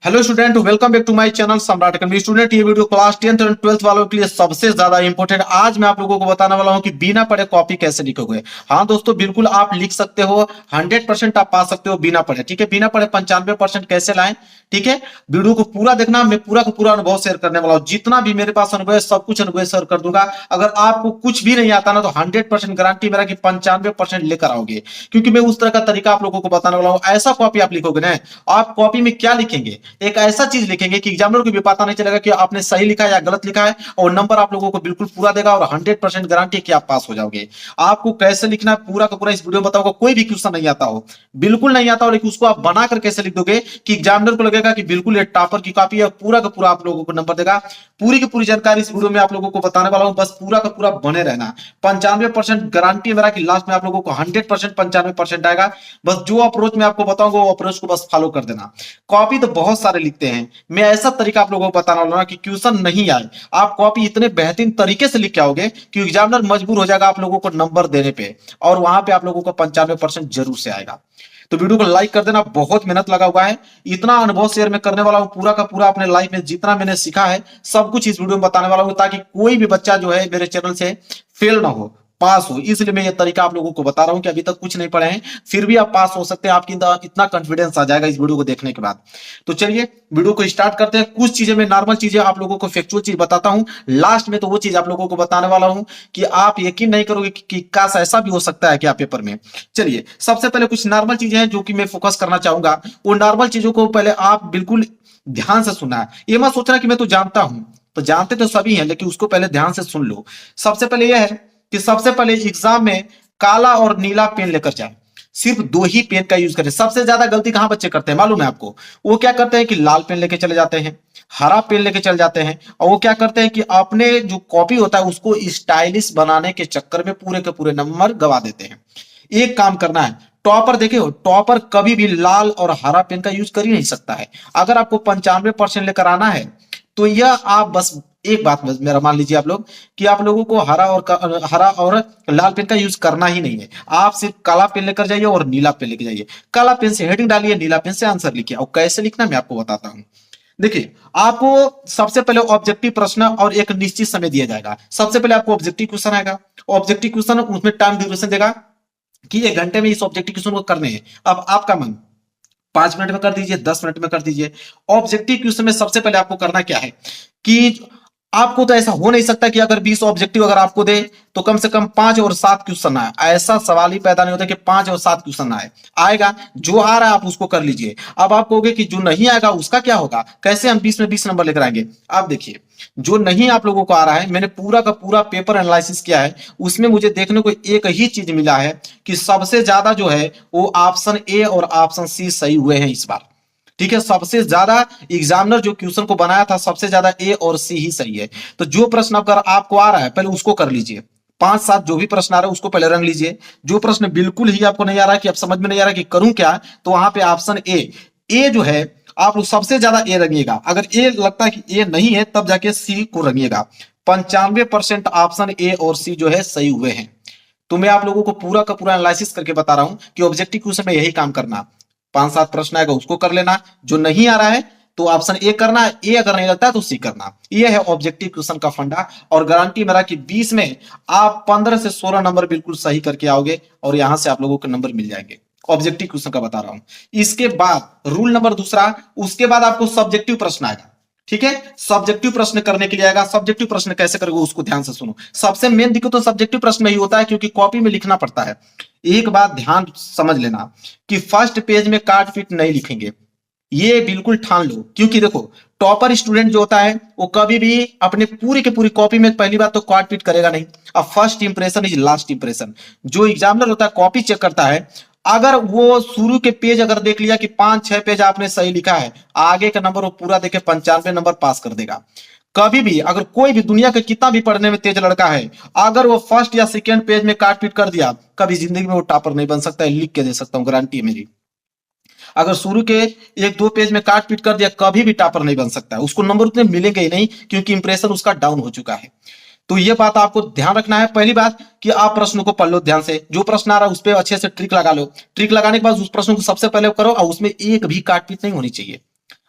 Hello student, welcome back to my channel Samrat academy. Student, ये video class 10th और 12th वालों के लिए सबसे ज्यादा इंपॉर्टेंट। आज मैं आप लोगों को बताने वाला हूं कि बिना पढ़े कॉपी कैसे लिखोगे। हाँ दोस्तों, बिल्कुल आप लिख सकते हो, 100% आप पा सकते हो बिना पढ़े। ठीक है, बिना पढ़े 95% कैसे लाएं। ठीक है, वीडियो को पूरा देखना। मैं पूरा का पूरा अनुभव शेयर करने वाला हूँ। जितना भी मेरे पास अनुभव है सब कुछ अनुभव शेयर कर दूंगा। अगर आपको कुछ भी नहीं आता ना तो 100% गारंटी मेरा कि 95% लेकर आओगे, क्योंकि मैं उस तरह का तरीका आप लोगों को बताने वाला हूँ। ऐसा कॉपी आप लिखोगे ना, आप कॉपी में क्या लिखेंगे, एक ऐसा चीज लिखेंगे कि एग्जामिनर को भी पता नहीं चलेगा कि आपने सही लिखा है या गलत लिखा है, और नंबर आप लोगों को बिल्कुल पूरा देगा और 100% गारंटी कि आप पास हो जाओगे। आपको कैसे लिखना है पूरा का पूरा इस वीडियो में बताऊंगा। कोई भी क्वेश्चन नहीं आता हो, बिल्कुल नहीं आता हो, लेकिन उसको आप बनाकर कैसे लिख दोगे कि एग्जामिनर को लगेगा कि बिल्कुल ये टॉपर की कॉपी है। पूरा का पूरा आप लोगों को नंबर देगा। पूरी की पूरी जानकारी इस वीडियो में आप लोगों को बताने वाला हूं, बस पूरा का पूरा बने रहना। 95% गारंटी है मेरा कि लास्ट में आप लोगों को 100% 95% आएगा। बस जो अप्रोच मैं आपको बताऊंगा वो अप्रोच को बस फॉलो कर देना। कॉपी तो बहुत सारे लिखते हैं, मैं ऐसा तरीका आप लोगों को बताना वाला हूं कि क्वेश्चन नहीं आए, आप कॉपी इतने बेहतरीन तरीके से लिख के आओगे कि एग्जामिनर मजबूर हो जाएगा आप लोगों को नंबर देने पे, और वहां पे आप लोगों को 95% जरूर से आएगा। तो वीडियो को लाइक कर देना, बहुत मेहनत लगा हुआ है। इतना अनुभव शेयर में करने वाला हूं, पूरा का पूरा अपने लाइफ में जितना मैंने सीखा है सब कुछ इस वीडियो में बताने वाला हूं, ताकि कोई भी बच्चा जो है मेरे चैनल से फेल ना हो, पास हो। इसलिए मैं ये तरीका आप लोगों को बता रहा हूं कि अभी तक कुछ नहीं पढ़े हैं फिर भी आप पास हो सकते हैं। आपकी इतना कॉन्फिडेंस आ जाएगा इस वीडियो को देखने के बाद। तो चलिए वीडियो को स्टार्ट करते हैं। कुछ चीजें मैं नॉर्मल चीजें आप लोगों को फैक्चुअल चीज बताता हूं, लास्ट में तो वो चीज आप लोगों को बताने वाला हूं कि आप यकीन नहीं करोगे कि काश ऐसा भी हो सकता है क्या पेपर में। चलिए, सबसे पहले कुछ नॉर्मल चीजें हैं जो कि मैं फोकस करना चाहूंगा। वो नॉर्मल चीजों को पहले आप बिल्कुल ध्यान से सुनना है। ये मत सोचना कि मैं तो जानता हूं, तो जानते तो सभी हैं, लेकिन उसको पहले ध्यान से सुन लो। सबसे पहले यह है कि सबसे पहले एग्जाम में काला और नीला पेन लेकर जाए। सिर्फ दो ही पेन का यूज करें। सबसे ज्यादा गलती कहां बच्चे करते हैं मालूम है आपको? वो क्या करते हैं कि लाल पेन लेके चले जाते हैं, हरा पेन लेके चले जाते हैं, और वो क्या करते हैं कि अपने जो कॉपी होता है उसको स्टाइलिश बनाने के चक्कर में पूरे के पूरे नंबर गवा देते हैं। एक काम करना है, टॉपर देखे हो, टॉपर कभी भी लाल और हरा पेन का यूज कर ही नहीं सकता है। अगर आपको 95% लेकर आना है तो यह आप बस एक बात मेरा मान लीजिए आप लोग कि आप लोगों को हरा और लाल पेन का यूज करना ही नहीं है। आप सिर्फ काला पेन लेकर जाइए और नीला पेन लेकर जाइए। काला पेन से हेडिंग डालिए, नीला पेन से आंसर लिखिए। और कैसे लिखना मैं आपको बताता हूं। देखिए, आपको सबसे पहले ऑब्जेक्टिव प्रश्न और एक निश्चित समय दिया जाएगा। सबसे पहले आपको ऑब्जेक्टिव क्वेश्चन आएगा। ऑब्जेक्टिव क्वेश्चन उसमें टाइम ड्यूरेशन देगा कि 1 घंटे में इस ऑब्जेक्टिव क्वेश्चन को करने हैं। अब आपका मन 5 मिनट में कर दीजिए, 10 मिनट में कर दीजिए। ऑब्जेक्टिव क्वेश्चन में सबसे पहले आपको करना क्या है कि आपको तो ऐसा हो नहीं सकता कि अगर 20 ऑब्जेक्टिव अगर आपको दे तो कम से कम 5 और 7 क्वेश्चन आए। ऐसा सवाल ही पैदा नहीं होता कि 5 और 7 क्वेश्चन आए। आएगा, जो आ रहा है आप उसको कर लीजिए। अब आप कहोगे कि जो नहीं आएगा उसका क्या होगा, कैसे हम 20 में 20 नंबर लेकर आएंगे। आप देखिए, जो नहीं आप लोगों को आ रहा है, मैंने पूरा का पूरा पेपर एनालिसिस किया है, उसमें मुझे देखने को एक ही चीज मिला है कि सबसे ज्यादा जो है वो ऑप्शन ए और ऑप्शन सी सही हुए हैं इस बार। ठीक है, सबसे ज्यादा एग्जामिनर जो क्वेश्चन को बनाया था सबसे ज्यादा ए और सी ही सही है। तो जो प्रश्न अगर आपको आ रहा है पहले उसको कर लीजिए। 5-7 जो भी प्रश्न आ रहा है उसको पहले रंग लीजिए। जो प्रश्न बिल्कुल ही आपको नहीं आ रहा कि आप समझ में नहीं आ रहा कि करूं क्या, तो वहां पे ऑप्शन ए जो है आप लोग सबसे ज्यादा ए रंगिएगा। अगर ए लगता है कि ए नहीं है तब जाके सी को रंगिएगा। 95% ऑप्शन ए और सी जो है सही हुए हैं। तो मैं आप लोगों को पूरा का पूरा एनालिसिस करके बता रहा हूं कि ऑब्जेक्टिव क्वेश्चन में यही काम करना। 5-7 प्रश्न आएगा उसको कर लेना, जो नहीं आ रहा है तो ऑप्शन ए करना, ए अगर नहीं लगता है तो सी करना। ये है ऑब्जेक्टिव क्वेश्चन का फंडा। और गारंटी मेरा कि 20 में आप 15 से 16 नंबर बिल्कुल सही करके आओगे और यहां से आप लोगों को नंबर मिल जाएंगे। ऑब्जेक्टिव क्वेश्चन का बता रहा हूं। इसके बाद रूल नंबर दूसरा, उसके बाद आपको सब्जेक्टिव प्रश्न आएगा। ठीक है, सब्जेक्टिव प्रश्न करने के लिए आएगा। सब्जेक्टिव प्रश्न कैसे करोगे उसको ध्यान से सुनो। सबसे मेन दिक्कत तो सब्जेक्टिव प्रश्न में ही होता है, क्योंकि कॉपी में लिखना पड़ता है। एक बात ध्यान समझ लेना कि फर्स्ट पेज में काट पीट नहीं लिखेंगे, ये बिल्कुल ठान लो। क्योंकि देखो, टॉपर स्टूडेंट जो होता है वो कभी भी अपने पूरी की पूरी कॉपी में पहली बात तो काट पीट करेगा नहीं। अब first impression is last impression. जो एग्जामिनर होता है कॉपी चेक करता है, अगर वो शुरू के पेज अगर देख लिया कि 5-6 पेज आपने सही लिखा है, आगे का नंबर वो पूरा देके 95 नंबर पास कर देगा। कभी भी अगर कोई भी दुनिया के कितना भी पढ़ने में तेज लड़का है, अगर वो फर्स्ट या सेकेंड पेज में काट पीट कर दिया, कभी जिंदगी में वो टॉपर नहीं बन सकता है। लिख के दे सकता हूं, गारंटी है मेरी। अगर शुरू के 1-2 पेज में काट पीट कर दिया, कभी भी टॉपर नहीं बन सकता है। उसको नंबर उतने मिलेंगे ही नहीं, क्योंकि इंप्रेशन उसका डाउन हो चुका है। तो ये बात आपको ध्यान रखना है। पहली बात कि आप प्रश्नों को पढ़ लो ध्यान से, जो प्रश्न आ रहा है उस पर अच्छे से ट्रिक लगा लो। ट्रिक लगाने के बाद उस प्रश्न को सबसे पहले करो और उसमें एक भी काट पीट नहीं होनी चाहिए।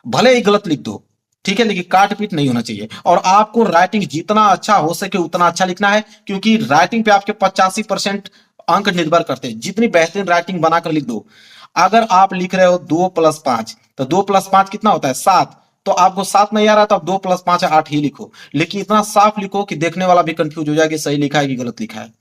भले ही गलत लिख दो, ठीक है, लेकिन काट पीट नहीं होना चाहिए। और आपको राइटिंग जितना अच्छा हो सके उतना अच्छा लिखना है, क्योंकि राइटिंग पे आपके 85% अंक निर्भर करते हैं। जितनी बेहतरीन राइटिंग बनाकर लिख दो। अगर आप लिख रहे हो 2+5, तो 2+5 कितना होता है? 7। तो आपको 7 नहीं आ रहा, तो आप 2+5 8 ही लिखो, लेकिन इतना साफ लिखो कि देखने वाला भी कंफ्यूज हो जाए कि सही लिखा है कि गलत लिखा है।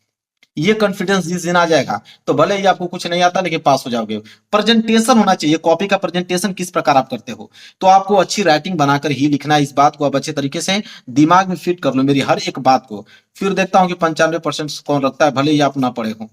ये कॉन्फिडेंस जिस दिन आ जाएगा, तो भले ही आपको कुछ नहीं आता लेकिन पास हो जाओगे। प्रेजेंटेशन होना चाहिए, कॉपी का प्रेजेंटेशन किस प्रकार आप करते हो, तो आपको अच्छी राइटिंग बनाकर ही लिखना है। इस बात को आप अच्छे तरीके से दिमाग में फिट कर लो, मेरी हर एक बात को। फिर देखता हूं कि 95% कौन रखता है, भले ही आप ना पढ़े हो।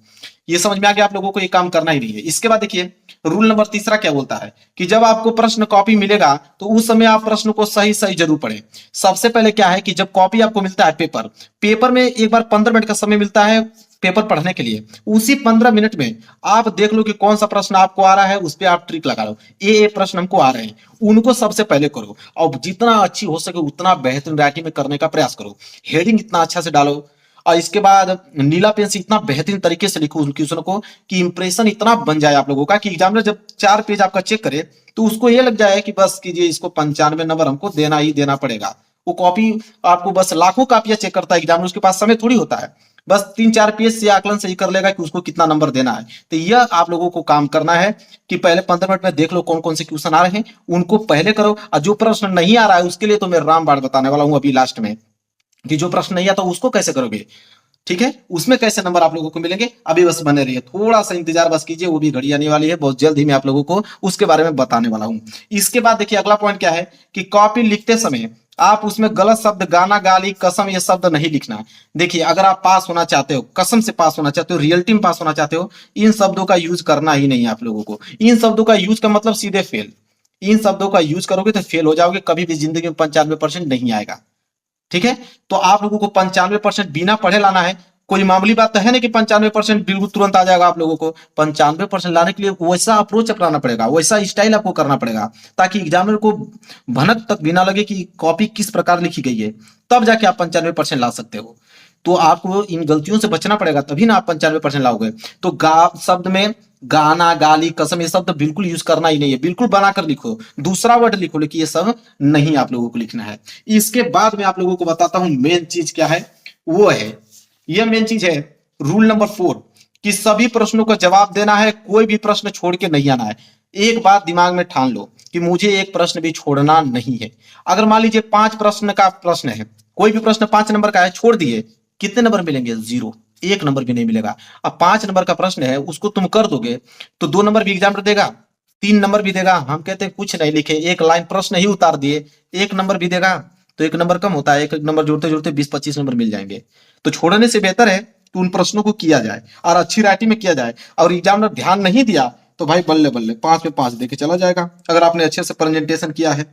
ये समझ में आ गया आप लोगों को, ये काम करना ही नहीं है। इसके बाद देखिए, रूल नंबर तीसरा क्या बोलता है कि जब आपको प्रश्न कॉपी मिलेगा, तो उस समय आप प्रश्न को सही सही जरूर पढ़ें। सबसे पहले क्या है कि जब कॉपी आपको मिलता है, पेपर पेपर में एक बार 15 मिनट का समय मिलता है पेपर पढ़ने के लिए। उसी 15 मिनट में आप देख लो कि कौन सा प्रश्न आपको आ रहा है, उस पर आप ट्रिक लगा लो। ये प्रश्न हमको आ रहे हैं, उनको सबसे पहले करो, और जितना अच्छी हो सके उतना बेहतरीन राइटिंग में करने का प्रयास करो। हेडिंग इतना अच्छा से डालो, और इसके बाद नीला पेन से इतना बेहतरीन तरीके से लिखो उन क्वेश्चन को कि इंप्रेशन इतना बन जाए आप लोगों का कि एग्जामिनर जब 4 पेज आपका चेक करे, तो उसको ये लग जाए कि बस कीजिए, इसको 95 नंबर हमको देना ही देना पड़ेगा। वो कॉपी आपको बस लाखों कापियां चेक करता है एग्जामिनर, उसके पास समय थोड़ी होता है। बस 3-4 पेज से आकलन सही कर लेगा कि उसको कितना नंबर देना है। तो यह आप लोगों को काम करना है कि पहले 15 मिनट में देख लो कौन कौन से क्वेश्चन आ रहे हैं, उनको पहले करो। और जो प्रश्न नहीं आ रहा है उसके लिए तो मैं रामबाण बताने वाला हूं अभी लास्ट में, कि जो प्रश्न नहीं आता उसको कैसे करोगे, ठीक है, उसमें कैसे नंबर आप लोगों को मिलेंगे। अभी बस बने रहिए, थोड़ा सा इंतजार बस कीजिए, वो भी घड़ी आने वाली है, बहुत जल्द ही मैं आप लोगों को उसके बारे में बताने वाला हूं। इसके बाद देखिए अगला पॉइंट क्या है कि कॉपी लिखते समय आप उसमें गलत शब्द, गाना, गाली, कसम, ये शब्द नहीं लिखना। देखिए, अगर आप पास होना चाहते हो, कसम से पास होना चाहते हो, रियलिटी में पास होना चाहते हो, इन शब्दों का यूज करना ही नहीं है आप लोगों को। इन शब्दों का यूज का मतलब सीधे फेल। इन शब्दों का यूज करोगे तो फेल हो जाओगे, कभी भी जिंदगी में 95% नहीं आएगा, ठीक है। तो आप लोगों को 95% बिना पढ़े लाना है। कोई मामूली बात तो है नहीं कि 95% बिल्कुल तुरंत आ जाएगा आप लोगों को। 95% लाने के लिए वैसा अप्रोच अपनाना पड़ेगा, वैसा स्टाइल आपको करना पड़ेगा, ताकि एग्जामिनर को भनक तक भी ना लगे कि कॉपी किस प्रकार लिखी गई है। तब जाके आप 95% ला सकते हो। तो आपको इन गलतियों से बचना पड़ेगा, तभी ना आप 95% लाओगे। तो गा शब्द में गाना, गाली, कसम, ये शब्द बिल्कुल यूज करना ही नहीं है। बिल्कुल बनाकर लिखो, दूसरा वर्ड लिखो, लेकिन ये सब नहीं आप लोगों को लिखना है। इसके बाद मैं आप लोगों को बताता हूं मेन चीज क्या है। वो है, यह मेन चीज है रूल नंबर 4, कि सभी प्रश्नों का जवाब देना है, कोई भी प्रश्न छोड़ के नहीं आना है। एक बात दिमाग में ठान लो कि मुझे एक प्रश्न भी छोड़ना नहीं है। अगर मान लीजिए 5 प्रश्न का प्रश्न है, कोई भी प्रश्न 5 नंबर का है, छोड़ दिए, कितने नंबर मिलेंगे? 0, 1 नंबर भी नहीं मिलेगा। अब 5 नंबर का प्रश्न है, उसको तुम कर दोगे तो 2 नंबर भी एग्जामिनर देगा, 3 नंबर भी देगा। हम कहते हैं कुछ नहीं लिखे, एक लाइन प्रश्न ही उतार दिए, 1 नंबर भी देगा। तो 1 नंबर कम होता है, 1 नंबर जोड़ते जोड़ते 20-25 नंबर मिल जाएंगे। तो छोड़ने से बेहतर है कि उन प्रश्नों को किया जाए और अच्छी राइटिंग में किया जाए। और एग्जामिनर ध्यान नहीं दिया तो भाई बल्ले बल्ले, 5 में 5 देके चला जाएगा, अगर आपने अच्छे से प्रेजेंटेशन किया है।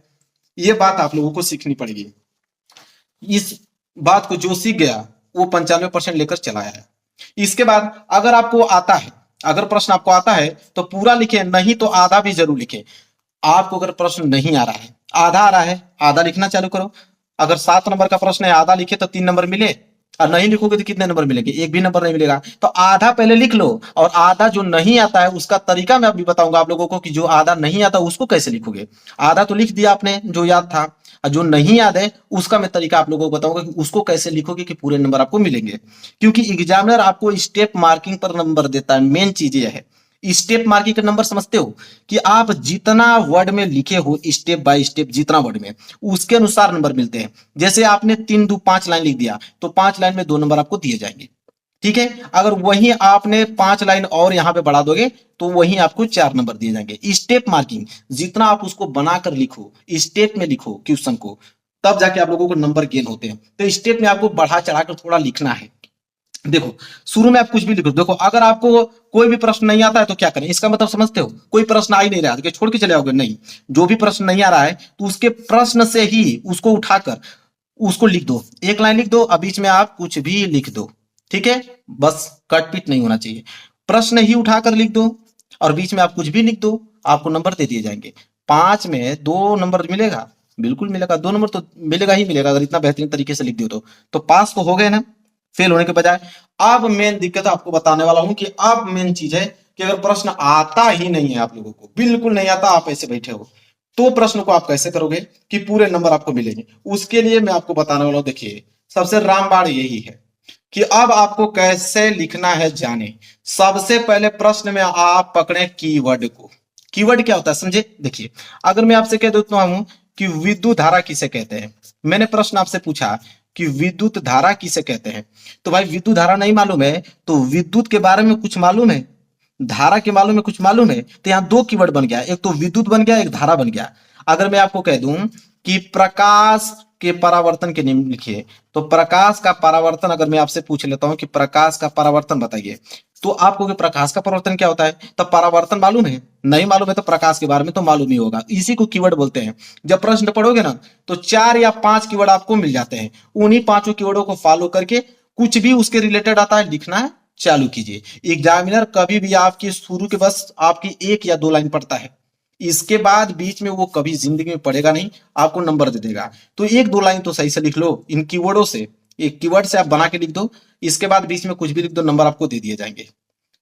ये बात आप लोगों को सीखनी पड़ेगी। इस बात को जो सीख गया वो 95% लेकर चला आया। इसके बाद अगर आपको आता है, अगर प्रश्न आपको आता है तो पूरा लिखे, नहीं तो आधा भी जरूर लिखे। आपको अगर प्रश्न नहीं आ रहा है, आधा आ रहा है, आधा लिखना चालू करो। अगर 7 नंबर का प्रश्न है, आधा लिखे तो 3 नंबर मिले, और नहीं लिखोगे तो कितने नंबर मिलेंगे? एक भी नंबर नहीं मिलेगा। तो आधा पहले लिख लो, और आधा जो नहीं आता है उसका तरीका मैं अभी बताऊंगा आप लोगों को, कि जो आधा नहीं आता उसको कैसे लिखोगे। आधा तो लिख दिया आपने जो याद था, और जो नहीं याद है उसका मैं तरीका आप लोगों को बताऊंगा कि उसको कैसे लिखोगे कि पूरे नंबर आपको मिलेंगे। क्योंकि एग्जामिनर आपको स्टेप मार्किंग पर नंबर देता है। मेन चीज ये है, स्टेप मार्किंग का नंबर समझते हो कि आप जितना वर्ड में लिखे हो, स्टेप बाय स्टेप जितना वर्ड में, उसके अनुसार नंबर मिलते हैं। जैसे आपने 3 2 5 लाइन लिख दिया तो 5 लाइन में 2 नंबर आपको दिए जाएंगे, ठीक है। अगर वही आपने 5 लाइन और यहां पे बढ़ा दोगे तो वही आपको 4 नंबर दिए जाएंगे। स्टेप मार्किंग जितना आप उसको बनाकर लिखो, स्टेप में लिखो क्वेश्चन को, तब जाके आप लोगों को नंबर गेन होते हैं। तो स्टेप में आपको बढ़ा चढ़ाकर थोड़ा लिखना है। देखो, शुरू में आप कुछ भी लिखो। देखो, अगर आपको कोई भी प्रश्न नहीं आता है तो क्या करें, इसका मतलब समझते हो? कोई प्रश्न आ ही नहीं रहा है, छोड़ के चले आओगे? नहीं, जो भी प्रश्न नहीं आ रहा है तो उसके प्रश्न से ही उसको उठाकर उसको लिख दो, एक लाइन लिख दो, और बीच में आप कुछ भी लिख दो, ठीक है। बस कट पीट नहीं होना चाहिए, प्रश्न ही उठाकर लिख दो, और बीच में आप कुछ भी लिख दो, आपको नंबर दे दिए जाएंगे। 5 में 2 नंबर मिलेगा, बिल्कुल मिलेगा, 2 नंबर तो मिलेगा ही मिलेगा, अगर इतना बेहतरीन तरीके से लिख दियो तो पास तो हो गए ना, फेल होने के बजाय। अब मेन दिक्कत आपको बताने वाला हूं कि अब मेन चीज है कि अगर प्रश्न आता ही नहीं है, आप लोगों को बिल्कुल नहीं आता, आप ऐसे बैठे हो, तो प्रश्न को आप कैसे करोगे कि पूरे नंबर आपको मिलेंगे, उसके लिए मैं आपको बताने वाला हूं। देखिए सबसे रामबाण यही है कि अब आपको कैसे लिखना है जाने। सबसे पहले प्रश्न में आप पकड़े कीवर्ड को। कीवर्ड क्या होता है समझे। देखिए अगर मैं आपसे कह देता हूं कि विद्युत धारा किसे कहते हैं, मैंने प्रश्न आपसे पूछा कि विद्युत धारा किसे कहते हैं, तो भाई विद्युत धारा नहीं मालूम है तो विद्युत के बारे में कुछ मालूम है, धारा के मालूम में कुछ मालूम है, तो यहाँ दो कीवर्ड बन गया, एक तो विद्युत बन गया, एक धारा बन गया। अगर मैं आपको कह दूं कि प्रकाश के परावर्तन के नियम लिखिए, तो प्रकाश का परावर्तन अगर मैं आपसे पूछ लेता हूं कि प्रकाश का परावर्तन बताइए, तो आपको कि प्रकाश का परावर्तन क्या होता है, तब परावर्तन मालूम है, नहीं मालूम है तो प्रकाश के बारे में तो मालूम ही होगा, इसी को कीवर्ड बोलते हैं। जब प्रश्न पढ़ोगे ना तो 4 या 5 कीवर्ड आपको मिल जाते हैं, उन्हीं 5 कीवर्डों को फॉलो करके कुछ भी उसके रिलेटेड आता है लिखना है चालू कीजिए। एग्जामिनर कभी भी आपकी शुरू के बस आपकी 1 या 2 लाइन पढ़ता है, इसके बाद बीच में वो कभी जिंदगी में पढ़ेगा नहीं, आपको नंबर दे देगा। तो 1-2 लाइन तो सही से लिख लो इन कीवर्डों से, एक कीवर्ड से आप बना के लिख दो, इसके बाद बीच में कुछ भी लिख दो, नंबर आपको दे दिए जाएंगे।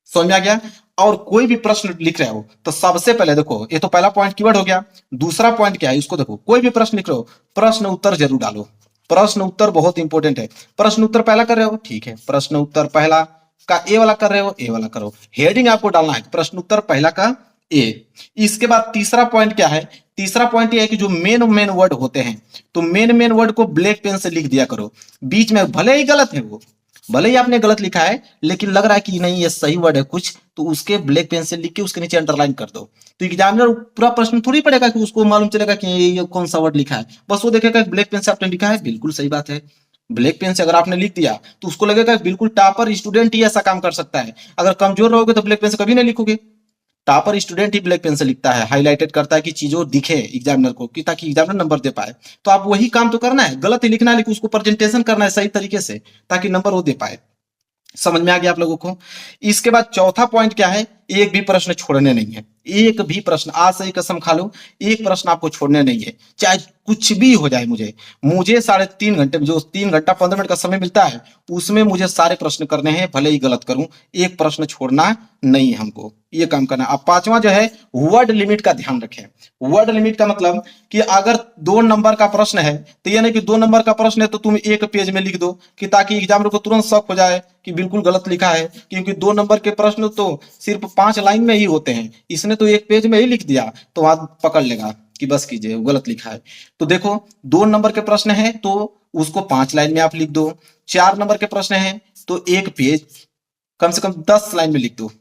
समझ में आ गया। और कोई भी प्रश्न लिख रहे हो तो सबसे पहले देखो, ये तो पहला पॉइंट कीवर्ड हो गया। दूसरा पॉइंट क्या है इसको देखो, कोई भी प्रश्न लिख रहे हो प्रश्न उत्तर जरूर डालो, प्रश्न उत्तर बहुत इंपॉर्टेंट है। प्रश्न उत्तर पहला कर रहे हो ठीक है, प्रश्न उत्तर पहला का ए वाला कर रहे हो, ए वाला करो, हेडिंग आपको डालना है प्रश्न उत्तर पहला का ए। इसके बाद तीसरा पॉइंट क्या है, तीसरा पॉइंट ये है कि जो मेन मेन वर्ड होते हैं तो मेन मेन वर्ड को ब्लैक पेन से लिख दिया करो, बीच में भले ही गलत है वो, भले ही आपने गलत लिखा है लेकिन लग रहा है कि नहीं ये सही वर्ड है कुछ, तो उसके ब्लैक पेन से लिख के उसके नीचे अंडरलाइन कर दो। तो एग्जामिनर पूरा प्रश्न थोड़ी पड़ेगा कि उसको मालूम चलेगा कि ये कौन सा वर्ड लिखा है, बस वो देखेगा ब्लैक पेन से आपने लिखा है, बिल्कुल सही बात है। ब्लैक पेन से अगर आपने लिख दिया तो उसको लगेगा बिल्कुल टॉपर स्टूडेंट ही ऐसा काम कर सकता है। अगर कमजोर रहोगे तो ब्लैक पेन से कभी नहीं लिखोगे। टॉपर स्टूडेंट ही ब्लैक पेन से लिखता है, हाईलाइटेड करता है कि चीजों दिखे एग्जामिनर को, कि ताकि एग्जामिनर नंबर दे पाए। तो आप वही काम तो करना है, गलत ही लिखना है लेकिन उसको प्रेजेंटेशन करना है सही तरीके से ताकि नंबर वो दे पाए। समझ में आ गया आप लोगों को। इसके बाद चौथा पॉइंट क्या है, एक भी प्रश्न छोड़ने नहीं है, एक भी प्रश्न, आज से ही कसम खा लो एक प्रश्न आपको छोड़ने नहीं है, चाहे कुछ भी हो जाए। मुझे 3.5 घंटे जो 3 घंटा 15 मिनट का समय मिलता है उसमें मुझे सारे प्रश्न करने हैं, भले ही गलत करूं, एक प्रश्न छोड़ना नहीं है हमको, ये काम करना। अब पांचवा जो है वर्ड लिमिट का ध्यान रखें। वर्ड लिमिट का मतलब कि अगर 2 नंबर का प्रश्न है तो ये नहीं कि 2 नंबर का प्रश्न है तो तुम एक पेज में लिख दो, कि ताकि एग्जामिनर को तुरंत शक हो जाए कि बिल्कुल गलत लिखा है, क्योंकि 2 नंबर के प्रश्न तो सिर्फ 5 लाइन में ही होते हैं, इसने तो एक पेज में ही लिख दिया तो आज पकड़ लेगा कि बस कीजिए गलत लिखा है। तो देखो 2 नंबर के प्रश्न है तो उसको 5 लाइन में आप लिख दो, 4 नंबर के प्रश्न है तो एक पेज कम से कम 10 लाइन में लिख दो,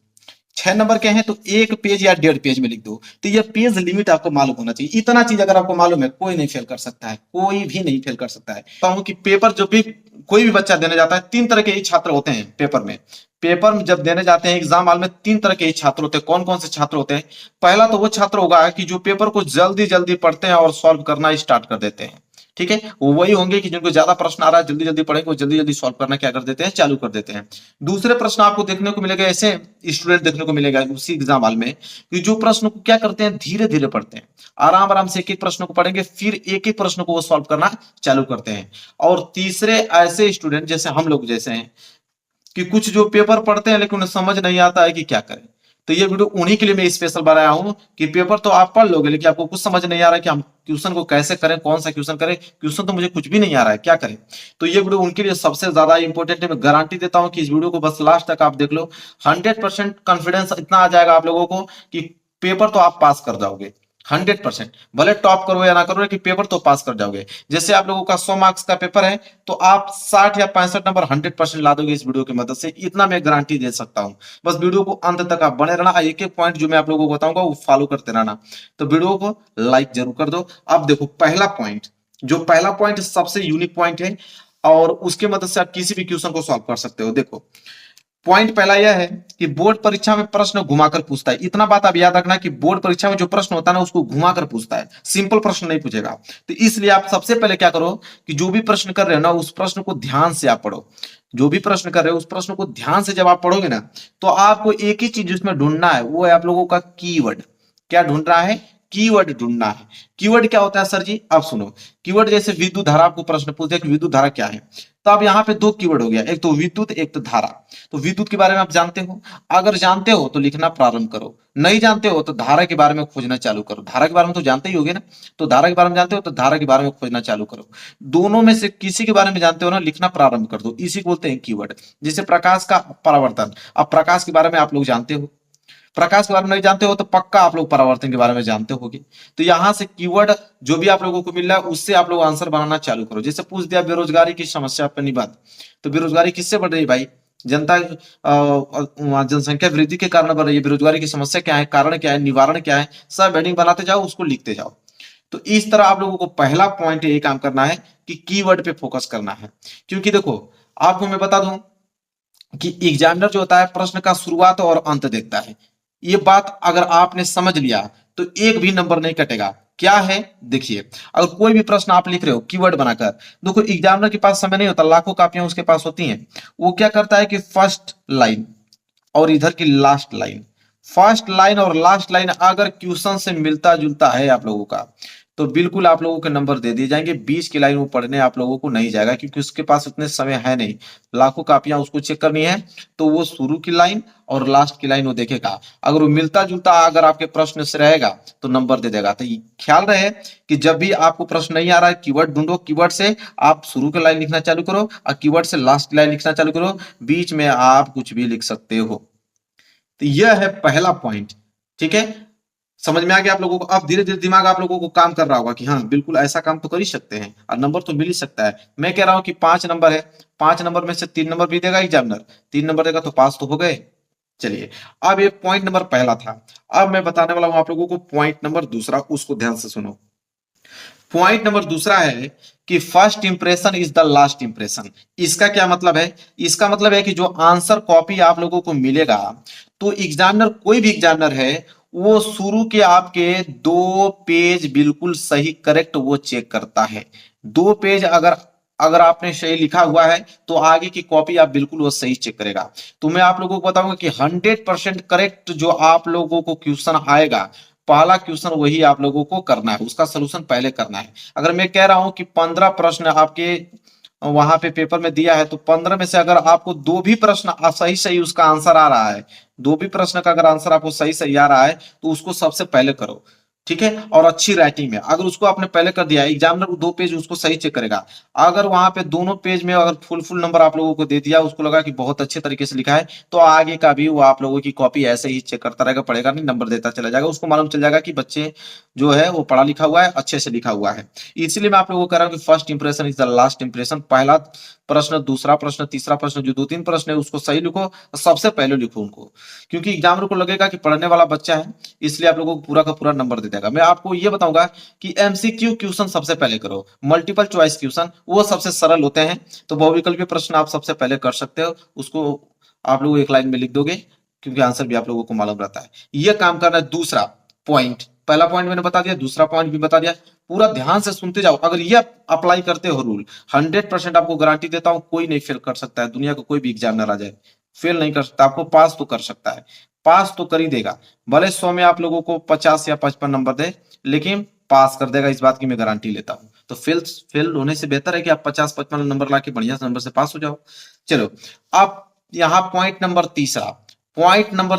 6 नंबर के हैं तो एक पेज या 1.5 पेज में लिख दो। तो ये पेज लिमिट आपको मालूम होना चाहिए। इतना चीज अगर आपको मालूम है कोई नहीं फेल कर सकता है, कोई भी नहीं फेल कर सकता है। तो कि पेपर जो भी कोई भी बच्चा देने जाता है, 3 तरह के ही छात्र होते हैं पेपर में। पेपर में जब देने जाते हैं एग्जाम हॉल में 3 तरह के ही छात्र होते हैं। कौन कौन से छात्र होते हैं, पहला तो वो छात्र होगा कि जो पेपर को जल्दी जल्दी पढ़ते हैं और सॉल्व करना स्टार्ट कर देते हैं, ठीक है। वो वही होंगे कि जिनको ज्यादा प्रश्न आ रहा है जल्दी जल्दी पढ़ेंगे, वो जल्दी जल्दी सॉल्व करना क्या कर देते हैं, चालू कर देते हैं। दूसरे प्रश्न आपको देखने को मिलेगा, ऐसे स्टूडेंट देखने को मिलेगा उसी एग्जाम हॉल में कि जो प्रश्न को क्या करते हैं, धीरे धीरे पढ़ते हैं, आराम आराम से एक एक प्रश्न को पढ़ेंगे, फिर एक एक प्रश्न को वो सॉल्व करना चालू करते हैं। और तीसरे ऐसे स्टूडेंट जैसे हम लोग जैसे हैं कि कुछ जो पेपर पढ़ते हैं लेकिन उन्हें समझ नहीं आता है कि क्या करें। तो ये वीडियो उन्हीं के लिए मैं स्पेशल बनाया हूं कि पेपर तो आप पढ़ लोगे लेकिन आपको कुछ समझ नहीं आ रहा है कि हम क्वेश्चन को कैसे करें, कौन सा क्वेश्चन करें, क्वेश्चन तो मुझे कुछ भी नहीं आ रहा है, क्या करें। तो ये वीडियो उनके लिए सबसे ज्यादा इंपॉर्टेंट है। मैं गारंटी देता हूं कि इस वीडियो को बस लास्ट तक आप देख लो, 100% कॉन्फिडेंस इतना आ जाएगा आप लोगों को कि पेपर तो आप पास कर जाओगे 100%। भले टॉप करो या ना करो लेकिन पेपर तो पास कर जाओगे। जैसे आप लोगों का 100 मार्क्स का पेपर है तो आप 60 या 65 नंबर 100% ला दोगे इस वीडियो की मदद से, इतना मैं गारंटी दे सकता हूं। बस वीडियो को अंत तक आप बने रहना, एक एक पॉइंट जो मैं आप लोगों को बताऊंगा वो फॉलो करते रहना। तो वीडियो को लाइक जरूर कर दो। अब देखो पहला पॉइंट, जो पहला पॉइंट सबसे यूनिक पॉइंट है और उसके मदद से आप किसी भी क्वेश्चन को सॉल्व कर सकते हो। देखो पॉइंट पहला यह है कि बोर्ड परीक्षा में प्रश्न घुमाकर पूछता है। इतना बात आप याद रखना कि बोर्ड परीक्षा में जो प्रश्न होता है ना उसको घुमाकर पूछता है, सिंपल प्रश्न नहीं पूछेगा। तो इसलिए आप सबसे पहले क्या करो कि जो भी प्रश्न कर रहे हो ना उस प्रश्न को ध्यान से आप पढ़ो। जो भी प्रश्न कर रहे हो उस प्रश्न को ध्यान से जब आप पढ़ोगे ना तो आपको एक ही चीज उसमें ढूंढना है, वो है आप लोगों का कीवर्ड। क्या ढूंढ रहा है, कीवर्ड ढूंढना है। कीवर्ड क्या होता है सर जी? अब सुनो, कीवर्ड जैसे विद्युत धारा, आपको प्रश्न पूछ दिया कि विद्युत धारा क्या है, तो अब यहाँ पे दो कीवर्ड हो गया, एक तो विद्युत, एक तो धारा। तो विद्युत के बारे में आप जानते हो, अगर जानते हो तो लिखना प्रारंभ करो, नहीं जानते हो तो धारा के बारे में खोजना चालू करो। धारा के बारे में तो जानते ही होगे ना, तो धारा के बारे में जानते हो तो धारा के बारे में खोजना चालू करो। दोनों में से किसी के बारे में जानते हो ना, लिखना प्रारंभ कर दो। इसी को बोलते हैं कीवर्ड। जैसे प्रकाश का परावर्तन, अब प्रकाश के बारे में आप लोग जानते हो, प्रकाश के बारे में नहीं जानते हो तो पक्का आप लोग परावर्तन के बारे में जानते होगे। तो यहां से कीवर्ड जो भी आप लोगों को मिल रहा है उससे आप लोग आंसर बनाना चालू करो। जैसे पूछ दिया बेरोजगारी की समस्या पर निबंध, तो बेरोजगारी किससे बढ़ रही है भाई? जनता जनसंख्या वृद्धि के कारण बढ़ रही है। बेरोजगारी की समस्या क्या है, कारण क्या है, निवारण क्या है, सब हेडिंग बनाते जाओ, उसको लिखते जाओ। तो इस तरह आप लोगों को पहला पॉइंट ये काम करना है कि कीवर्ड पे फोकस करना है। क्योंकि देखो, आपको मैं बता दूं कि एग्जामिनर जो होता है प्रश्न का शुरुआत और अंत देखता है। ये बात अगर आपने समझ लिया तो एक भी नंबर नहीं कटेगा। क्या है देखिए, अगर कोई भी प्रश्न आप लिख रहे हो कीवर्ड बनाकर, देखो एग्जामिनर के पास समय नहीं होता, लाखों कापियां उसके पास होती हैं। वो क्या करता है कि फर्स्ट लाइन और इधर की लास्ट लाइन, फर्स्ट लाइन और लास्ट लाइन अगर क्वेश्चन से मिलता जुलता है आप लोगों का, तो बिल्कुल आप लोगों के नंबर दे दिए जाएंगे। 20 की लाइन वो पढ़ने आप लोगों को नहीं जाएगा, क्योंकि उसके पास उतने समय है नहीं, लाखों कापियां उसको चेक करनी है। तो वो शुरू की लाइन और लास्ट की लाइन वो देखेगा, अगर वो मिलता जुलता अगर आपके प्रश्न से रहेगा तो नंबर दे देगा। तो ख्याल रहे कि जब भी आपको प्रश्न नहीं आ रहा है, कीवर्ड ढूंढो, कीवर्ड से आप शुरू की लाइन लिखना चालू करो और कीवर्ड से लास्ट की लाइन लिखना चालू करो। बीच में आप कुछ भी लिख सकते हो। तो यह है पहला पॉइंट। ठीक है, समझ में आ गया आप लोगों को? अब धीरे धीरे दिमाग आप लोगों को काम कर रहा होगा कि हाँ बिल्कुल ऐसा काम तो कर ही सकते हैं और नंबर तो मिल ही सकता है। मैं कह रहा हूं कि 5 नंबर है, 5 नंबर में से 3 नंबर भी देगा एग्जामिनर, 3 नंबर देगा तो पास तो हो गए। चलिए, अब ये पॉइंट नंबर पहला था। अब मैं बताने वाला हूं आप लोगों को पॉइंट नंबर दूसरा, उसको ध्यान से सुनो। पॉइंट नंबर दूसरा है कि first impression is the last impression. इसका क्या मतलब है? इसका मतलब है कि जो आंसर कॉपी आप लोगों को मिलेगा, तो एग्जामिनर, कोई भी एग्जामिनर है, वो शुरू के आपके 2 पेज बिल्कुल सही करेक्ट वो चेक करता है। 2 पेज अगर अगर आपने सही लिखा हुआ है तो आगे की कॉपी आप बिल्कुल वो सही चेक करेगा। तो मैं आप लोगों को बताऊंगा कि 100% करेक्ट जो आप लोगों को क्वेश्चन आएगा, पहला क्वेश्चन वही आप लोगों को करना है, उसका सोल्यूशन पहले करना है। अगर मैं कह रहा हूं कि 15 प्रश्न आपके वहां पे पेपर में दिया है, तो 15 में से अगर आपको 2 भी प्रश्न सही सही उसका आंसर आ रहा है, 2 भी प्रश्न का अगर आंसर आपको सही सही आ रहा है, तो उसको सबसे पहले करो। ठीक है, और अच्छी राइटिंग में अगर उसको आपने पहले कर दिया, एग्जामिनर 2 पेज उसको सही चेक करेगा। अगर वहां पे दोनों पेज में अगर फुल फुल नंबर आप लोगों को दे दिया, उसको लगा कि बहुत अच्छे तरीके से लिखा है, तो आगे का भी वो आप लोगों की कॉपी ऐसे ही चेक करता रहेगा, पढ़ेगा नहीं, नंबर देता चला जाएगा। उसको मालूम चल जाएगा कि बच्चे जो है वो पढ़ा लिखा हुआ है, अच्छे से लिखा हुआ है। इसलिए मैं आप लोगों को कह रहा हूँ कि first impression is the last impression. पहला प्रश्न, दूसरा प्रश्न, तीसरा प्रश्न, जो 2-3 प्रश्न है उसको सही लिखो, सबसे पहले लिखो उनको, क्योंकि एग्जामिनर को लगेगा कि पढ़ने वाला बच्चा है, इसलिए आप लोगों को पूरा का पूरा नंबर दे देगा। मैं आपको ये बताऊंगा कि एमसीक्यू क्वेश्चन सबसे पहले करो, मल्टीपल चॉइस क्वेश्चन वो सबसे सरल होते हैं। तो बहुविकल्पीय प्रश्न आप सबसे पहले कर सकते हो, उसको आप लोग एक लाइन में लिख दोगे, क्योंकि आंसर भी आप लोगों को मालूम रहता है। यह काम करना है। दूसरा पॉइंट, पहला पॉइंट मैंने बता दिया, दूसरा पॉइंट भी बता दिया, पूरा ध्यान से सुनते जाओ। अगर ये अप्लाई करते हो रूल, 100% आपको गारंटी देता हूं, कोई नहीं फेल कर सकता है। दुनिया का कोई भी एग्जामिनर आ जाए, फेल नहीं कर सकता, आपको पास तो कर सकता है, पास तो कर ही देगा। भले 100 में आप लोगों को 50 या 55 नंबर दे, लेकिन पास कर देगा, इस बात की मैं गारंटी लेता हूं। तो फेल फेल होने से बेहतर है कि आप 50-55 नंबर लाके बढ़िया नंबर से पास हो जाओ। चलो, अब यहाँ पॉइंट नंबर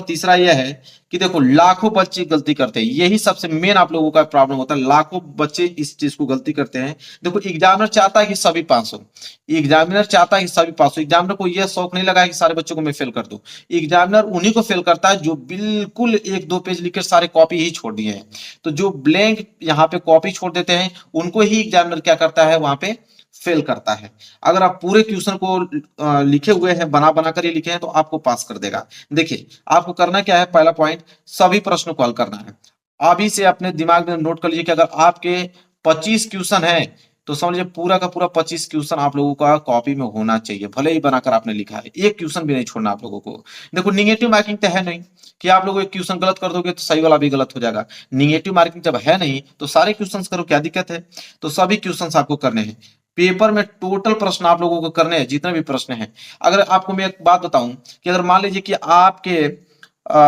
तीसरा यह है कि देखो, लाखों बच्चे गलती करते हैं, यही सबसे मेन आप लोगों का प्रॉब्लम होता है। लाखों बच्चे इस चीज को गलती करते हैं। देखो, एग्जामिनर चाहता है कि सभी पास हो, एग्जामिनर चाहता है कि सभी पास हो, एग्जामिनर को यह शौक नहीं लगा है कि सारे बच्चों को मैं फेल कर दूं। एग्जामिनर उन्हीं को फेल करता है जो बिल्कुल 1-2 पेज लिखकर सारे कॉपी ही छोड़ दिए हैं। तो जो ब्लैंक यहाँ पे कॉपी छोड़ देते हैं, उनको ही एग्जामिनर क्या करता है, वहां पे फेल करता है। अगर आप पूरे क्वेश्चन को लिखे हुए हैं, बना बना कर ये लिखे हैं, तो आपको पास कर देगा। देखिए, आपको करना क्या है, पहला पॉइंट, सभी प्रश्नों को हल करना है। अभी से अपने दिमाग में नोट कर लीजिए कि अगर आपके 25 क्वेश्चन है, तो समझ लीजिए पूरा का पूरा 25 क्वेश्चन आप लोगों का कॉपी में होना चाहिए, भले ही बनाकर आपने लिखा है, एक क्वेश्चन भी नहीं छोड़ना आप लोगों को। देखो, निगेटिव मार्किंग तो है नहीं कि आप लोग एक क्वेश्चन गलत कर दोगे तो सही वाला भी गलत हो जाएगा। निगेटिव मार्किंग जब है नहीं, तो सारे क्वेश्चंस करो, क्या दिक्कत है? तो सभी क्वेश्चंस आपको करने हैं। पेपर में टोटल प्रश्न आप लोगों को करने हैं, जितने भी प्रश्न हैं। अगर आपको मैं एक बात बताऊं कि अगर मान लीजिए कि आपके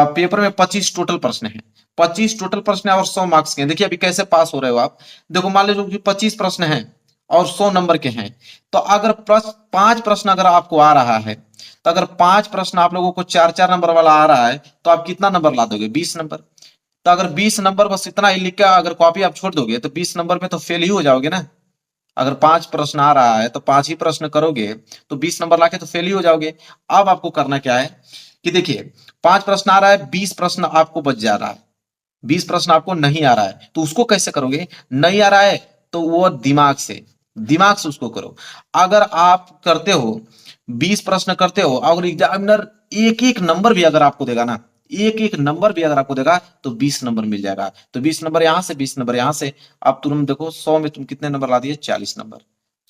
पेपर में 25 टोटल प्रश्न हैं, 25 टोटल प्रश्न है और 100 मार्क्स के हैं। देखिए अभी कैसे पास हो रहे हो आप। देखो मान लीजिए कि 25 प्रश्न हैं और 100 नंबर के हैं, तो अगर प्रश्न 5 प्रश्न अगर आपको आ रहा है, तो अगर 5 प्रश्न आप लोगों को 4-4 नंबर वाला आ रहा है, तो आप कितना नंबर ला दोगे? 20 नंबर। तो अगर 20 नंबर बस इतना ही लिख के अगर कॉपी आप छोड़ दोगे तो 20 नंबर में तो फेल ही हो जाओगे ना। अगर 5 प्रश्न आ रहा है तो 5 ही प्रश्न करोगे तो 20 नंबर लाके तो फेल ही हो जाओगे। अब आपको करना क्या है कि देखिए 5 प्रश्न आ रहा है, 20 प्रश्न आपको बच जा रहा है, 20 प्रश्न आपको नहीं आ रहा है, तो उसको कैसे करोगे? नहीं आ रहा है तो वो दिमाग से उसको करो। अगर आप करते हो 20 प्रश्न करते हो, अगर एग्जामिनर एक एक नंबर भी अगर आपको देगा ना, एक एक नंबर भी अगर आपको देगा तो 20 नंबर मिल जाएगा। तो 20 नंबर यहां से, 20 नंबर यहां से, आप तुरंत देखो 100 में तुम कितने नंबर ला दिए? 40 नंबर।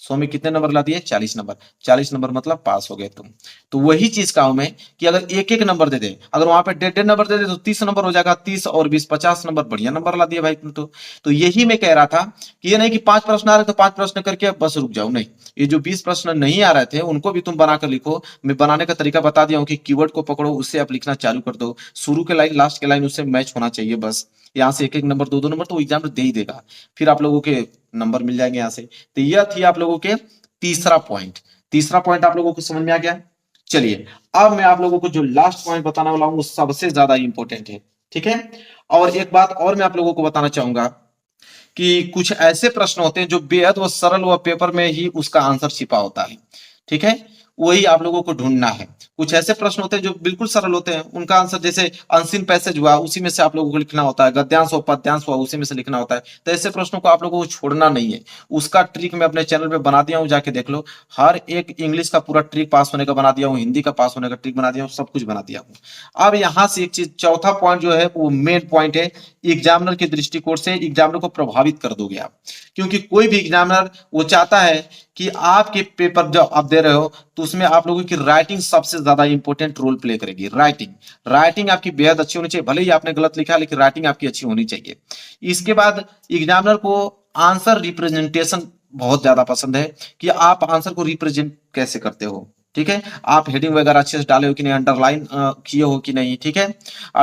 100 में कितने नंबर ला दिए? 40 नंबर। 40 नंबर मतलब पास हो गए तुम। तो वही चीज का हूं मैं कि अगर एक एक नंबर दे दे, अगर वहां पे 1.5 नंबर दे दे तो 30 नंबर हो जाएगा। 30 और 20 50 नंबर, बढ़िया नंबर ला दिए भाई तुम तो यही मैं कह रहा था कि ये नहीं कि 5 प्रश्न आ रहे तो 5 प्रश्न करके बस रुक जाओ, नहीं। ये जो 20 प्रश्न नहीं आ रहे थे उनको भी तुम बनाकर लिखो। मैं बनाने का तरीका बता दिया हूँ कि कीवर्ड को पकड़ो, उससे आप लिखना चालू कर दो। शुरू के लाइन लास्ट के लाइन उससे मैच होना चाहिए बस। यहाँ से एक एक नंबर, दो दो नंबर तो एग्जाम दे ही देगा, फिर आप लोगों के नंबर मिल जाएंगे यहाँ से। तो यह थी आप लोगों के तीसरा पॉइंट। तीसरा पॉइंट आप लोगों को समझ में आ गया? चलिए अब मैं आप लोगों को जो लास्ट पॉइंट बताने वाला हूं वो सबसे ज्यादा इंपॉर्टेंट है, ठीक है। और एक बात और मैं आप लोगों को बताना चाहूंगा कि कुछ ऐसे प्रश्न होते हैं जो बेहद वो सरल व पेपर में ही उसका आंसर छिपा होता है, ठीक है। वही आप लोगों को ढूंढना है। कुछ ऐसे प्रश्न होते हैं जो बिल्कुल सरल होते हैं, उनका आंसर जैसे अनसीन पैसेज हुआ उसी में से आप लोगों को लिखना होता है, गद्यांश और पद्यांश हुआ उसी में से लिखना होता है। तो ऐसे प्रश्नों को आप लोगों को छोड़ना नहीं है। उसका ट्रिक मैं अपने चैनल पे बना दिया हूँ, जाके देख लो। हर एक इंग्लिश का पूरा ट्रिक पास होने का बना दिया हूँ, हिंदी का पास होने का ट्रिक बना दिया हूँ, सब कुछ बना दिया हूँ। अब यहाँ से एक चीज, चौथा पॉइंट जो है वो मेन पॉइंट है। एग्जामिनर के दृष्टिकोण से एग्जामिनर को प्रभावित कर दोगे आप, क्योंकि कोई भी एग्जामिनर वो चाहता है कि आपके पेपर जो आप दे रहे हो तो उसमें आप लोगों की राइटिंग सबसे ज्यादा इंपॉर्टेंट रोल प्ले करेगी। राइटिंग आपकी बेहद अच्छी होनी चाहिए, भले ही आपने गलत लिखा लेकिन राइटिंग आपकी अच्छी होनी चाहिए। इसके बाद एग्जामिनर को आंसर रिप्रेजेंटेशन बहुत ज्यादा पसंद है कि आप आंसर को रिप्रेजेंट कैसे करते हो, ठीक है। आप हेडिंग वगैरह अच्छे से डाले हो कि नहीं, अंडरलाइन किए हो कि नहीं, ठीक है।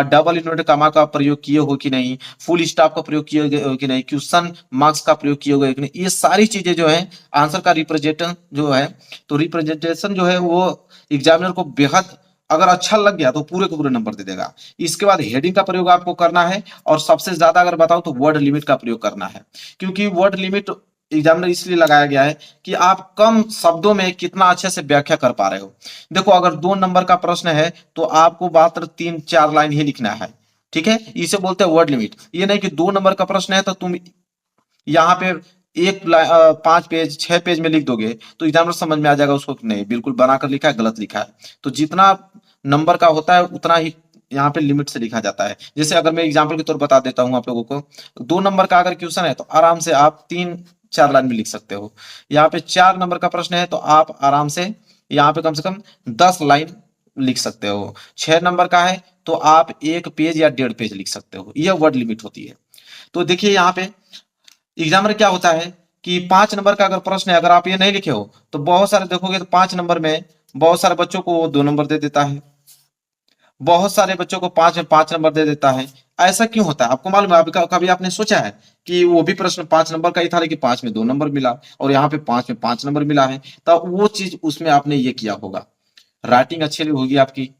डबल इन्वर्टेड कॉमा का प्रयोग किए हो कि नहीं, फुल स्टॉप का प्रयोग किए हो कि नहीं, क्वेश्चन मार्क्स का प्रयोग किए हो कि नहीं, ये सारी चीजें जो है आंसर का रिप्रेजेंटेशन जो है, तो रिप्रेजेंटेशन जो है वो एग्जामिनर को बेहद अगर अच्छा लग गया तो पूरे को पूरे नंबर दे देगा। इसके बाद हेडिंग का प्रयोग आपको करना है, और सबसे ज्यादा अगर बताओ तो वर्ड लिमिट का प्रयोग करना है, क्योंकि वर्ड लिमिट एग्जामिनर इसलिए लगाया गया है कि आप कम शब्दों में कितना अच्छे से व्याख्या कर पा रहे हो। देखो अगर 2 नंबर का प्रश्न है तो आपको मात्र 3-4 लाइन ही लिखना है, ठीक है। इसे बोलते हैं वर्ड लिमिट। ये नहीं कि 2 नंबर का प्रश्न है तो तुम यहाँ पे 5 पेज 6 पेज में लिख दोगे तो एग्जामिनर समझ में आ जाएगा उसको कि नहीं, बिल्कुल बनाकर लिखा है, गलत लिखा है। तो जितना नंबर का होता है उतना ही यहाँ पे लिमिट से लिखा जाता है। जैसे अगर मैं एग्जाम्पल के तौर बता देता हूँ आप लोगों को, 2 नंबर का अगर क्वेश्चन है तो आराम से आप 3-4 लाइन में लिख सकते हो। यहाँ पे 4 नंबर का प्रश्न है तो आप आराम से यहाँ पे कम से कम 10 लाइन लिख सकते हो। 6 नंबर का है तो आप 1 पेज या 1.5 पेज लिख सकते हो। यह वर्ड लिमिट होती है। तो देखिए यहाँ पे एग्जामिनर क्या होता है कि 5 नंबर का अगर प्रश्न है, अगर आप ये नहीं लिखे हो तो बहुत सारे देखोगे तो 5 नंबर में बहुत सारे बच्चों को 2 नंबर दे देता है, बहुत सारे बच्चों को 5 में 5 नंबर दे देता है। ऐसा क्यों होता है आपको मालूम है? कभी आपने सोचा है कि वो भी प्रश्न 5 नंबर का ही था लेकिन 5 में 2 नंबर मिला और यहाँ पे 5 में 5 नंबर मिला है? तब वो चीज उसमें आपने ये किया होगा, राइटिंग अच्छी होगी आपकी,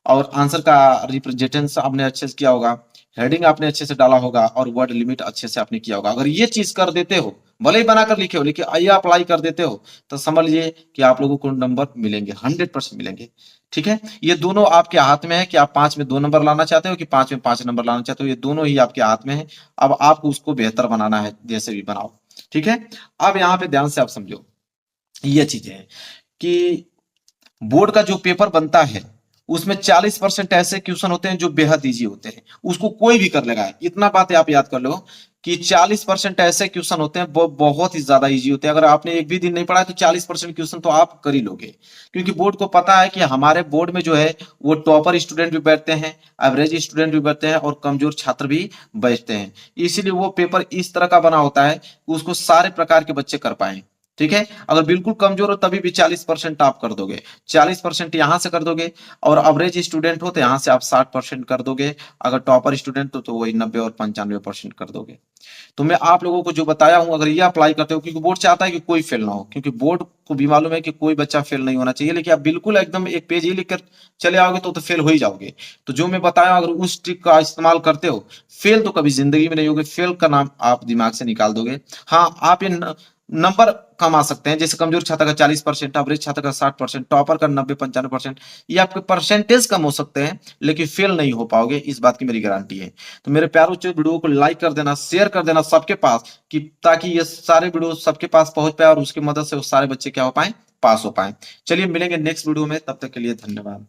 और आंसर का रिप्रेजेंटेशन आपने अच्छे से किया होगा, हेडिंग आपने अच्छे से डाला होगा, और वर्ड लिमिट अच्छे से आपने किया होगा। अगर ये चीज कर देते हो, भले ही बनाकर लिखे हो लेकिन ये अप्लाई कर देते हो, तो समझ लीजिए कि आप लोगों को नंबर मिलेंगे, 100% मिलेंगे, ठीक है। ये दोनों आपके हाथ में है कि आप 5 में 2 नंबर लाना चाहते हो कि 5 में 5 नंबर लाना चाहते हो, ये दोनों ही आपके हाथ में है। अब आपको उसको बेहतर बनाना है, जैसे भी बनाओ, ठीक है। अब यहाँ पे ध्यान से आप समझो, ये चीजें हैं कि बोर्ड का जो पेपर बनता है उसमें 40% ऐसे क्वेश्चन होते हैं जो बेहद इजी होते हैं, उसको कोई भी कर लेगा। इतना बात आप याद कर लो कि 40% ऐसे क्वेश्चन होते हैं वो बहुत ही ज्यादा इजी होते हैं। अगर आपने एक भी दिन नहीं पढ़ा है तो 40% क्वेश्चन तो आप कर ही लोगे, क्योंकि बोर्ड को पता है कि हमारे बोर्ड में जो है वो टॉपर स्टूडेंट भी बैठते हैं, एवरेज स्टूडेंट भी बैठते हैं, और कमजोर छात्र भी बैठते हैं। इसीलिए वो पेपर इस तरह का बना होता है कि उसको सारे प्रकार के बच्चे कर पाए, ठीक है। अगर बिल्कुल कमजोर हो तभी भी 40% आप कर दोगे, 40% यहां से कर दोगे, और एवरेज स्टूडेंट हो तो यहां से आप 60% कर दोगे, अगर टॉपर स्टूडेंट हो तो वही 90 और 95% कर दोगे। तो मैं आप लोगों को जो बताया हूं, अगर ये अप्लाई करते हो, क्योंकि बोर्ड चाहता है कि कोई फेल ना हो, क्योंकि बोर्ड को भी मालूम है कि कोई बच्चा फेल नहीं होना चाहिए, लेकिन आप बिल्कुल एकदम एक पेज ही लिखकर चले आओगे तो फेल हो ही जाओगे। तो जो मैं बताया, अगर उस ट्रिक का इस्तेमाल करते हो, फेल तो कभी जिंदगी में नहीं होगे, फेल का नाम आप दिमाग से निकाल दोगे। हाँ, आप ये नंबर कमा सकते हैं, जैसे कमजोर छात्र का 40%, एवरेज छात्र का 60%, टॉपर का 90-95%, ये आपके परसेंटेज कम हो सकते हैं, लेकिन फेल नहीं हो पाओगे, इस बात की मेरी गारंटी है। तो मेरे प्यारों से वीडियो को लाइक कर देना, शेयर कर देना सबके पास, कि ताकि ये सारे वीडियो सबके पास पहुंच पाए और उसकी मदद से वो सारे बच्चे क्या हो पाए, पास हो पाए। चलिए मिलेंगे नेक्स्ट वीडियो में, तब तक के लिए धन्यवाद।